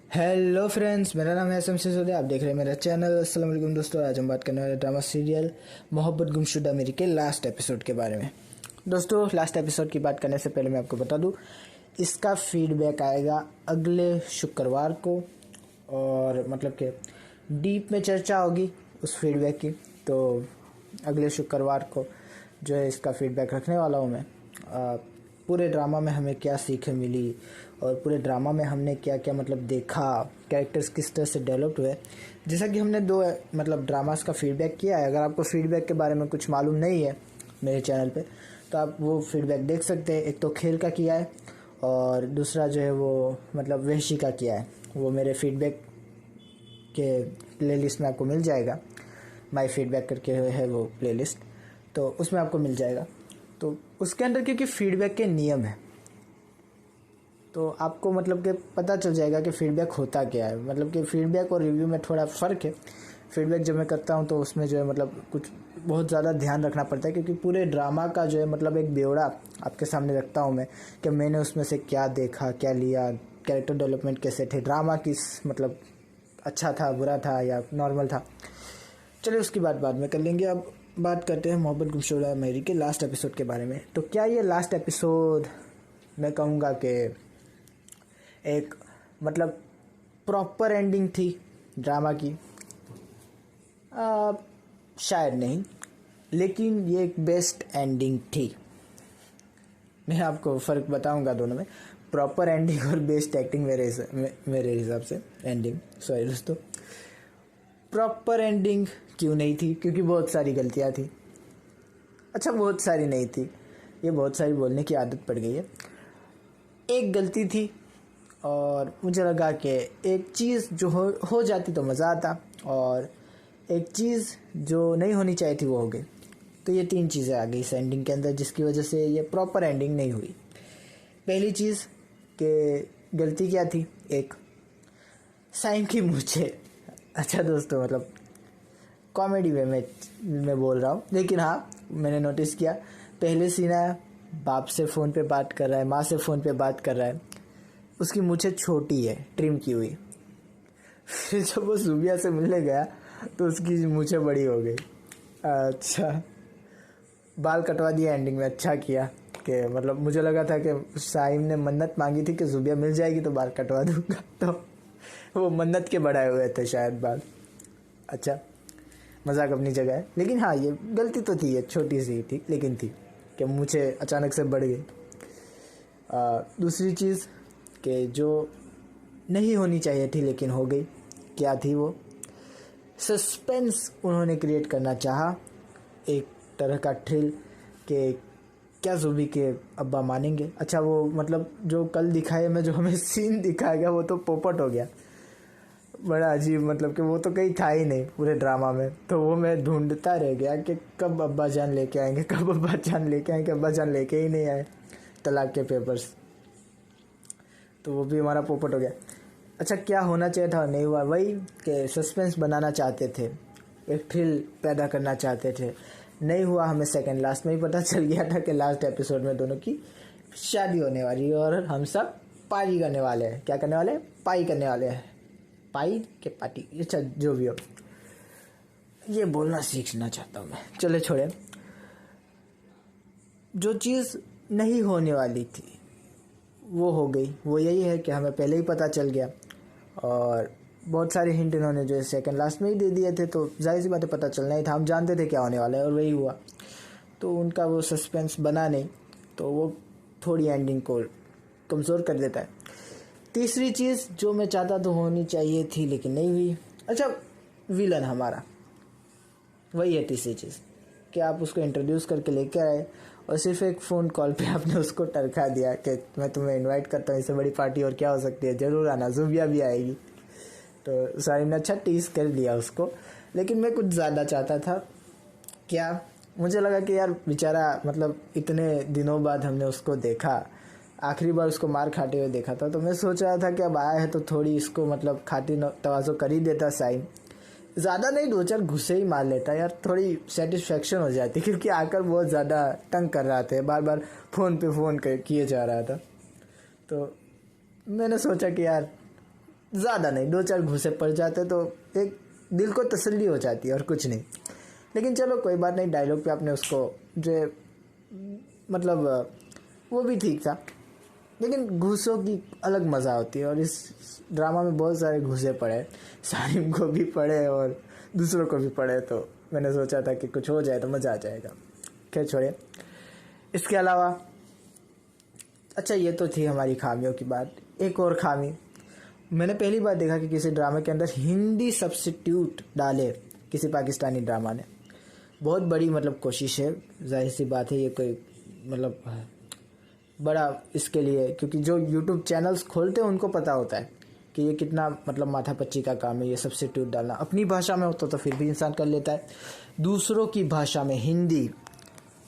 Hello friends, मेरा नाम है एसएम सिसोदिया। आप देख रहे हैं मेरा चैनल। अस्सलाम वालेकुम दोस्तों, आज हम बात करने वाले ड्रामा सीरियल मोहब्बत गुमशुदा मेरी के लास्ट एपिसोड के बारे में। दोस्तों, लास्ट एपिसोड की बात करने से पहले मैं आपको बता दूं, इसका फीडबैक आएगा अगले शुक्रवार को, और मतलब कि डीप में चर्चा होगी उस फीडबैक की। तो अगले शुक्रवार को जो है इसका फीडबैक रखने वाला हूँ मैं। पूरे ड्रामा में हमें क्या सीखें मिली और पूरे ड्रामा में हमने क्या क्या मतलब देखा, कैरेक्टर्स किस तरह से डेवलप हुए। जैसा कि हमने दो मतलब ड्रामास का फीडबैक किया है। अगर आपको फीडबैक के बारे में कुछ मालूम नहीं है मेरे चैनल पे, तो आप वो फीडबैक देख सकते हैं। एक तो खेल का किया है और दूसरा जो है वो मतलब वहशी का किया है। वो मेरे फीडबैक के प्लेलिस्ट में आपको मिल जाएगा। माय फीडबैक करके है वो प्लेलिस्ट, तो उसमें आपको मिल जाएगा। तो उसके अंदर क्योंकि फीडबैक के नियम है, तो आपको मतलब कि पता चल जाएगा कि फीडबैक होता क्या है। मतलब कि फीडबैक और रिव्यू में थोड़ा फ़र्क है। फीडबैक जब मैं करता हूँ तो उसमें जो है मतलब कुछ बहुत ज़्यादा ध्यान रखना पड़ता है, क्योंकि पूरे ड्रामा का जो है मतलब एक ब्यौरा आपके सामने रखता हूँ मैं, कि मैंने उसमें से क्या देखा, क्या लिया, कैरेक्टर डेवलपमेंट कैसे थे, ड्रामा किस मतलब अच्छा था, बुरा था या नॉर्मल था। चलिए उसकी बात बाद में कर लेंगे। अब बात करते हैं मोहब्बत गुमशुदा मेरी के लास्ट एपिसोड के बारे में। तो क्या ये लास्ट एपिसोड मैं कहूँगा कि एक मतलब प्रॉपर एंडिंग थी ड्रामा की? शायद नहीं, लेकिन ये एक बेस्ट एंडिंग थी। मैं आपको फ़र्क बताऊंगा दोनों में, प्रॉपर एंडिंग और बेस्ट एक्टिंग। मेरे हिसाब से एंडिंग, सॉरी दोस्तों, प्रॉपर एंडिंग क्यों नहीं थी? क्योंकि बहुत सारी गलतियाँ थी। अच्छा, बहुत सारी नहीं थी, ये बहुत सारी बोलने की आदत पड़ गई है। एक गलती थी और मुझे लगा कि एक चीज़ जो हो जाती तो मज़ा आता, और एक चीज़ जो नहीं होनी चाहिए थी वो हो गई। तो ये तीन चीज़ें आ गई इस एंडिंग के अंदर, जिसकी वजह से ये प्रॉपर एंडिंग नहीं हुई। पहली चीज़ कि गलती क्या थी? एक, साइम की मूछें। अच्छा दोस्तों, मतलब कॉमेडी वे में मैं बोल रहा हूँ, लेकिन हाँ मैंने नोटिस किया, पहले सीन आया, बाप से फ़ोन पे बात कर रहा है, माँ से फ़ोन पे बात कर रहा है, उसकी मूछें छोटी है, ट्रिम की हुई। फिर जब वो सूबिया से मिलने गया तो उसकी मूछें बड़ी हो गई। अच्छा, बाल कटवा दिया एंडिंग में। अच्छा किया कि मतलब मुझे लगा था कि साइम ने मन्नत मांगी थी कि जुबिया मिल जाएगी तो बाल कटवा दूंगा, तो वो मन्नत के बढ़ाए हुए थे शायद बाल। अच्छा, मजाक अपनी जगह है, लेकिन हाँ ये गलती तो थी, ये छोटी सी थी लेकिन थी, कि मुझे अचानक से बढ़ गई। दूसरी चीज़ कि जो नहीं होनी चाहिए थी लेकिन हो गई, क्या थी वो? सस्पेंस उन्होंने क्रिएट करना चाहा, एक तरह का थ्रिल कि क्या जुबी के अब्बा मानेंगे। अच्छा, वो मतलब जो कल दिखाए में जो हमें सीन दिखाया गया वो तो पोपट हो गया, बड़ा अजीब। मतलब कि वो तो कहीं था ही नहीं पूरे ड्रामा में, तो वो मैं ढूंढता रह गया कि कब अब्बा जान लेके आएंगे, कब अब्बा जान लेके आएंगे। अब्बा जान लेके ही नहीं आए, तलाक के पेपर्स, तो वो भी हमारा पोपट हो गया। अच्छा, क्या होना चाहिए था नहीं हुआ, वही कि सस्पेंस बनाना चाहते थे, एक थ्रिल पैदा करना चाहते थे, नहीं हुआ। हमें सेकंड लास्ट में ही पता चल गया था कि लास्ट एपिसोड में दोनों की शादी होने वाली है और हम सब पार्टी करने वाले हैं। क्या करने वाले हैं? पाई करने वाले हैं। पाई के पार्टी, अच्छा जो भी हो, ये बोलना सीखना चाहता हूँ मैं। चले छोड़े, जो चीज़ नहीं होने वाली थी वो हो गई। वो यही है कि हमें पहले ही पता चल गया, और बहुत सारे हिंट इन्होंने जो है सेकंड लास्ट में ही दे दिए थे, तो जाहिर सी बात है पता चलना ही था, हम जानते थे क्या होने वाला है और वही हुआ। तो उनका वो सस्पेंस बना नहीं, तो वो थोड़ी एंडिंग को कमज़ोर कर देता है। तीसरी चीज़ जो मैं चाहता तो होनी चाहिए थी लेकिन नहीं हुई। अच्छा, विलन हमारा, वही है तीसरी चीज़, कि आप उसको इंट्रोड्यूस करके लेके आए और सिर्फ एक फ़ोन कॉल पे आपने उसको टरका दिया कि मैं तुम्हें इनवाइट करता हूँ, इससे बड़ी पार्टी और क्या हो सकती है, ज़रूर आना, जुबिया भी आएगी। तो सारिम ने अच्छा टीज कर दिया उसको, लेकिन मैं कुछ ज़्यादा चाहता था। क्या? मुझे लगा कि यार बेचारा, मतलब इतने दिनों बाद हमने उसको देखा, आखिरी बार उसको मार खाते हुए देखा था, तो मैं सोच रहा था कि अब आया है तो थोड़ी इसको मतलब खातिर तवाज़ो कर ही देता साइम। ज़्यादा नहीं, दो चार घुसे ही मार लेता यार, थोड़ी सेटिस्फेक्शन हो जाती, क्योंकि आकर बहुत ज़्यादा तंग कर रहा था, बार बार फ़ोन पे फ़ोन किए जा रहा था। तो मैंने सोचा कि यार ज़्यादा नहीं, 2-4 घूसे पड़ जाते तो एक दिल को तसल्ली हो जाती है और कुछ नहीं। लेकिन चलो कोई बात नहीं, डायलॉग पे आपने उसको जो मतलब वो भी ठीक था, लेकिन घूसों की अलग मज़ा होती है और इस ड्रामा में बहुत सारे घूसे पड़े, साहिब को भी पड़े और दूसरों को भी पड़े, तो मैंने सोचा था कि कुछ हो जाए तो मज़ा आ जाएगा। खैर छोड़े, इसके अलावा अच्छा ये तो थी हमारी खामियों की बात। एक और खामी, मैंने पहली बार देखा कि किसी ड्रामे के अंदर हिंदी सब्स्टिट्यूट डाले किसी पाकिस्तानी ड्रामा ने। बहुत बड़ी मतलब कोशिश है, जाहिर सी बात है, ये कोई मतलब बड़ा इसके लिए, क्योंकि जो यूट्यूब चैनल्स खोलते हैं उनको पता होता है कि ये कितना मतलब माथापच्ची का काम है ये सब्स्टिट्यूट डालना। अपनी भाषा में होता तो फिर भी इंसान कर लेता है, दूसरों की भाषा में, हिंदी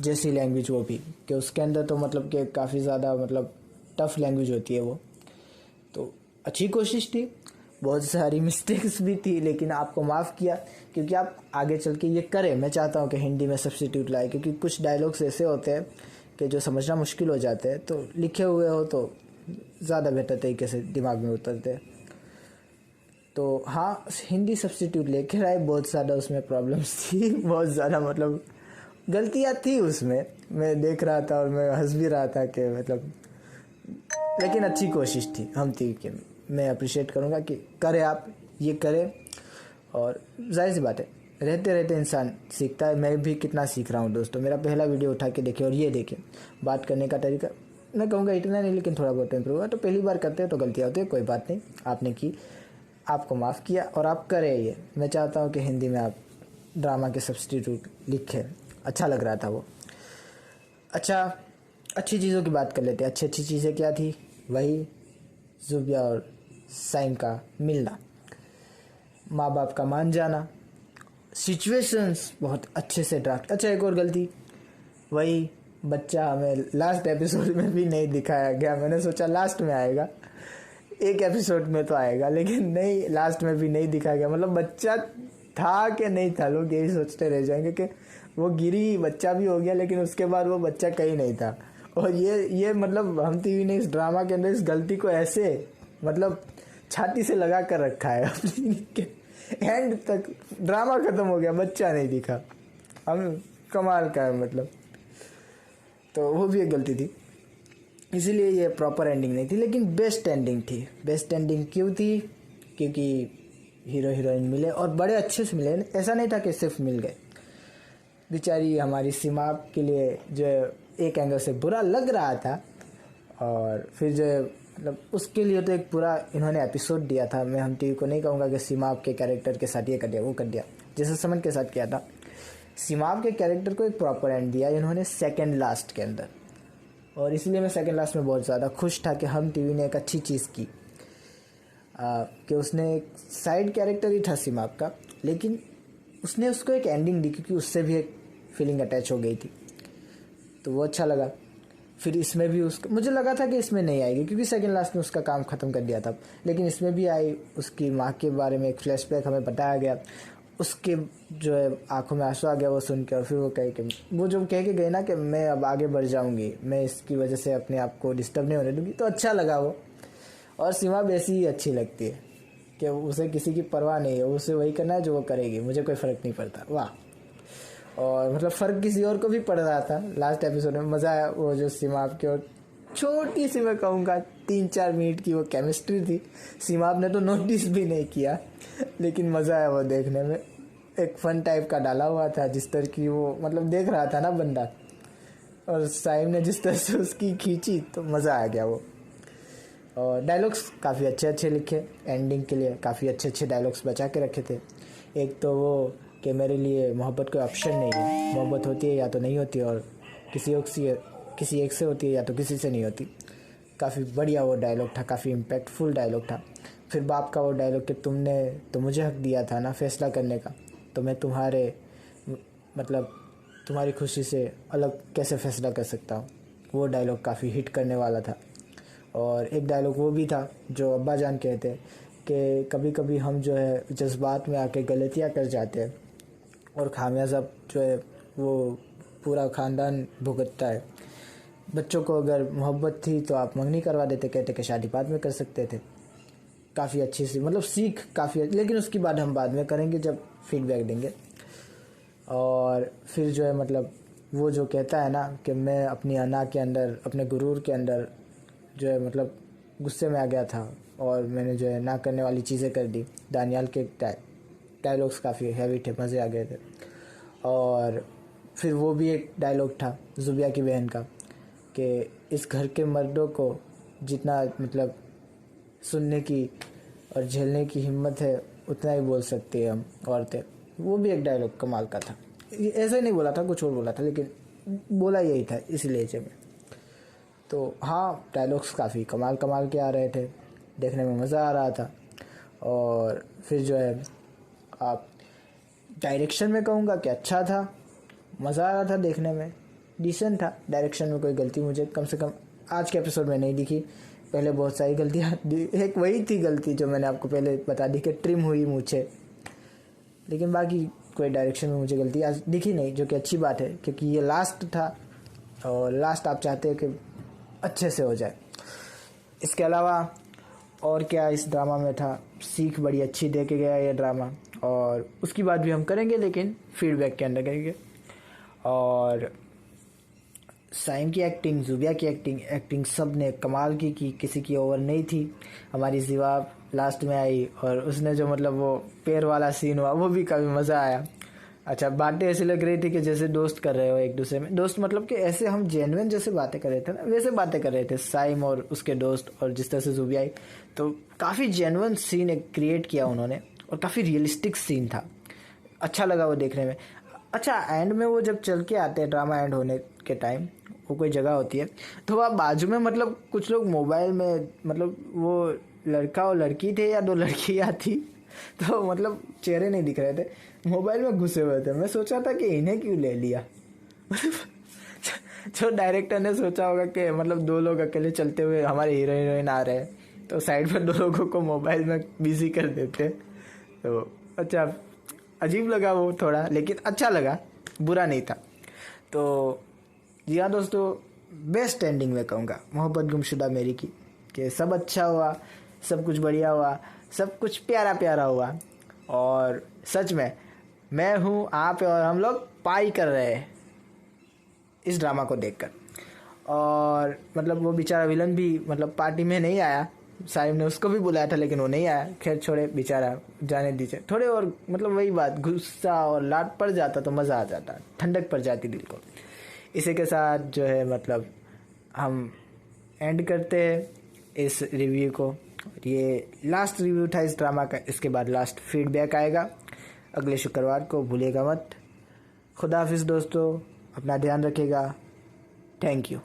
जैसी लैंग्वेज वो भी, कि उसके अंदर तो मतलब कि काफ़ी ज़्यादा मतलब टफ लैंग्वेज होती है वो। तो अच्छी कोशिश थी, बहुत सारी मिस्टेक्स भी थी, लेकिन आपको माफ़ किया क्योंकि आप आगे चल के ये करें। मैं चाहता हूँ कि हिंदी में सब्स्टिट्यूट लाए, क्योंकि कुछ डायलॉग्स ऐसे होते हैं कि जो समझना मुश्किल हो जाते हैं, तो लिखे हुए हो तो ज़्यादा बेहतर तरीके से दिमाग में उतरते हैं। तो हाँ, हिंदी सब्स्टिट्यूट लेकर आए, बहुत ज़्यादा उसमें प्रॉब्लम्स थी, बहुत ज़्यादा मतलब गलतियाँ थी उसमें। मैं देख रहा था और मैं हंस भी रहा था कि मतलब, लेकिन अच्छी कोशिश थी हम थी कि मैं अप्रिशिएट करूँगा कि करें, आप ये करें। और जाहिर सी बात है, रहते रहते इंसान सीखता है। मैं भी कितना सीख रहा हूँ दोस्तों, मेरा पहला वीडियो उठा के देखे और ये देखे, बात करने का तरीका मैं कहूँगा इतना नहीं, लेकिन थोड़ा बहुत इम्प्रूव हुआ। तो पहली बार करते हैं तो गलतियाँ होती है, कोई बात नहीं, आपने की, आपको माफ़ किया और आप करें ये। मैं चाहता हूँ कि हिंदी में आप ड्रामा के सब्स्टिट्यूट लिखें, अच्छा लग रहा था वो। अच्छा, अच्छी चीज़ों की बात कर लेते हैं। अच्छी अच्छी चीज़ें क्या थी? वही ज़ुबिया और साइम का मिलना, माँ बाप का मान जाना, सिचुएशंस बहुत अच्छे से ड्राफ्ट। अच्छा, एक और गलती, वही बच्चा हमें लास्ट एपिसोड में भी नहीं दिखाया गया। मैंने सोचा लास्ट में आएगा, एक एपिसोड में तो आएगा, लेकिन नहीं, लास्ट में भी नहीं दिखाया गया। मतलब बच्चा था कि नहीं था, लोग यही सोचते रह जाएंगे कि वो गिरी, बच्चा भी हो गया, लेकिन उसके बाद वो बच्चा कहीं नहीं था। और ये मतलब हम टीवी ने इस ड्रामा के अंदर इस गलती को ऐसे मतलब छाती से लगा कर रखा है अपनी के एंड तक। ड्रामा खत्म हो गया, बच्चा नहीं दिखा। हम कमाल का है मतलब। तो वो भी एक गलती थी, इसीलिए ये प्रॉपर एंडिंग नहीं थी, लेकिन बेस्ट एंडिंग थी। बेस्ट एंडिंग क्यों थी? क्योंकि हीरो हीरोइन मिले और बड़े अच्छे से मिले। ऐसा नहीं था कि सिर्फ मिल गए। बेचारी हमारी सीमा के लिए जो एक एंगल से बुरा लग रहा था, और फिर जो मतलब उसके लिए तो एक पूरा इन्होंने एपिसोड दिया था। मैं हम टीवी को नहीं कहूँगा कि सीमा के कैरेक्टर के साथ ये कर दिया वो कर दिया, जैसे समन के साथ किया था। सीमा के कैरेक्टर को एक प्रॉपर एंड दिया इन्होंने सेकंड लास्ट के अंदर, और इसलिए मैं सेकंड लास्ट में बहुत ज़्यादा खुश था कि हम टीवी ने एक अच्छी चीज़ की, कि उसने एक साइड कैरेक्टर ही था सीमाप का, लेकिन उसने उसको एक एंडिंग दी, क्योंकि उससे भी एक फीलिंग अटैच हो गई थी, तो वो अच्छा लगा। फिर इसमें भी उसका मुझे लगा था कि इसमें नहीं आएगी, क्योंकि सेकंड लास्ट में उसका काम ख़त्म कर दिया था, लेकिन इसमें भी आई। उसकी माँ के बारे में एक फ्लैशबैक हमें बताया गया, उसके जो है आंखों में आंसू आ गया वो सुन के। और फिर वो कहे कि वो जो कह के गई ना कि मैं अब आगे बढ़ जाऊंगी, मैं इसकी वजह से अपने आप को डिस्टर्ब नहीं होने दूंगी, तो अच्छा लगा वो। और सीमा वैसी ही अच्छी लगती है कि उसे किसी की परवाह नहीं है, उसे वही करना है जो वो करेगी, मुझे कोई फ़र्क नहीं पड़ता। वाह। और मतलब फ़र्क किसी और को भी पड़ रहा था लास्ट एपिसोड में, मज़ा आया। वो जो सीमाप की और छोटी सी मैं कहूँगा 3-4 मिनट की वो केमिस्ट्री थी, सीमाप ने तो नोटिस भी नहीं किया, लेकिन मज़ा आया वो देखने में। एक फ़न टाइप का डाला हुआ था, जिस तरह की वो मतलब देख रहा था ना बंदा, और साइम ने जिस तरह से उसकी खींची तो मज़ा आ गया वो। और डायलॉग्स काफ़ी अच्छे अच्छे लिखे, एंडिंग के लिए काफ़ी अच्छे अच्छे डायलॉग्स बचा के रखे थे। एक तो वो कि मेरे लिए मोहब्बत कोई ऑप्शन नहीं है, मोहब्बत होती है या तो नहीं होती, और किसी एक से होती है या तो किसी से नहीं होती। काफ़ी बढ़िया वो डायलॉग था, काफ़ी इम्पैक्टफुल डायलॉग था। फिर बाप का वो डायलॉग कि तुमने तो मुझे हक दिया था ना फैसला करने का, तो मैं मतलब तुम्हारी खुशी से अलग कैसे फ़ैसला कर सकता हूँ। वो डायलॉग काफ़ी हिट करने वाला था। और एक डायलॉग वो भी था जो अब्बा जान कहते हैं कि कभी कभी हम जो है जज्बात में आके गलतियाँ कर जाते हैं, और खामियाजा जो है वो पूरा ख़ानदान भुगतता है। बच्चों को अगर मोहब्बत थी तो आप मंगनी करवा देते, कहते कि शादी बाद में कर सकते थे। काफ़ी अच्छी सी मतलब सीख काफ़ी, लेकिन उसकी बात हम बाद में करेंगे जब फीडबैक देंगे। और फिर जो है मतलब वो जो कहता है ना कि मैं अपनी अना के अंदर, अपने गुरूर के अंदर जो है मतलब गुस्से में आ गया था और मैंने जो है ना करने वाली चीज़ें कर दी। दानियाल के डायलॉग्स काफ़ी हैवी थे, मज़े आ गए थे। और फिर वो भी एक डायलॉग था जुबिया की बहन का कि इस घर के मर्दों को जितना मतलब सुनने की और झेलने की हिम्मत है उतना ही बोल सकती है हम औरतें। वो भी एक डायलॉग कमाल का था। ऐसे नहीं बोला था, कुछ और बोला था, लेकिन बोला यही था इस लहजे में। तो हाँ, डायलॉग्स काफ़ी कमाल कमाल के आ रहे थे, देखने में मज़ा आ रहा था। और फिर जो है आप डायरेक्शन में कहूँगा कि अच्छा था, मज़ा आ रहा था देखने में, डिसेंट था। डायरेक्शन में कोई गलती मुझे कम से कम आज के एपिसोड में नहीं दिखी। पहले बहुत सारी गलतियाँ, एक वही थी गलती जो मैंने आपको पहले बता दी कि ट्रिम हुई मूछें, लेकिन बाकी कोई डायरेक्शन में मुझे गलती आज दिखी नहीं, जो कि अच्छी बात है क्योंकि ये लास्ट था और लास्ट आप चाहते हो कि अच्छे से हो जाए। इसके अलावा और क्या इस ड्रामा में था, सीख बड़ी अच्छी दे के गया ये ड्रामा, और उसकी बात भी हम करेंगे लेकिन फीडबैक के अंदर करेंगे। और साइम की एक्टिंग, जुबिया की एक्टिंग सब ने कमाल की किसी की ओवर नहीं थी। हमारी जिवाब लास्ट में आई और उसने जो मतलब वो पैर वाला सीन हुआ वो भी काफ़ी मज़ा आया। अच्छा, बातें ऐसी लग रही थी कि जैसे दोस्त कर रहे हो एक दूसरे में, दोस्त मतलब कि ऐसे हम जेन्युइन जैसे बातें कर रहे थे ना, वैसे बातें कर रहे थे साइम और उसके दोस्त। और जिस तरह से जुबिया आई तो काफ़ी जेन्युइन सीन एक क्रिएट किया उन्होंने और काफ़ी रियलिस्टिक सीन था, अच्छा लगा वो देखने में। अच्छा, एंड में वो जब चल के आते हैं, ड्रामा एंड होने के टाइम वो कोई जगह होती है तो वहाँ बाजू में मतलब कुछ लोग मोबाइल में, मतलब वो लड़का और लड़की थे या दो लड़कियाँ थी, तो मतलब चेहरे नहीं दिख रहे थे, मोबाइल में घुसे हुए थे। मैं सोचा था कि इन्हें क्यों ले लिया जो डायरेक्टर ने सोचा होगा कि मतलब दो लोग अकेले चलते हुए हमारे हीरो हीरोइन आ रहे हैं तो साइड पर दो लोगों को मोबाइल में बिजी कर देते। तो अच्छा, अजीब लगा वो थोड़ा, लेकिन अच्छा लगा, बुरा नहीं था। तो जी हाँ दोस्तों, बेस्ट एंडिंग में कहूँगा मोहब्बत गुमशुदा मेरी की, कि सब अच्छा हुआ, सब कुछ बढ़िया हुआ, सब कुछ प्यारा प्यारा हुआ। और सच में मैं हूँ, आप और हम लोग पाई कर रहे हैं इस ड्रामा को देखकर। और मतलब वो बेचारा विलन भी मतलब पार्टी में नहीं आया, साहिब ने उसको भी बुलाया था लेकिन वो नहीं आया। खैर छोड़े, बेचारा जाने दीजिए। थोड़े और मतलब वही बात, गुस्सा और लाट पड़ जाता तो मज़ा आ जाता, ठंडक पड़ जाती दिल को। इसी के साथ जो है मतलब हम एंड करते हैं इस रिव्यू को। ये लास्ट रिव्यू था इस ड्रामा का, इसके बाद लास्ट फीडबैक आएगा अगले शुक्रवार को, भूलिएगा मत। खुदा हाफिज़ दोस्तों, अपना ध्यान रखिएगा। Thank you.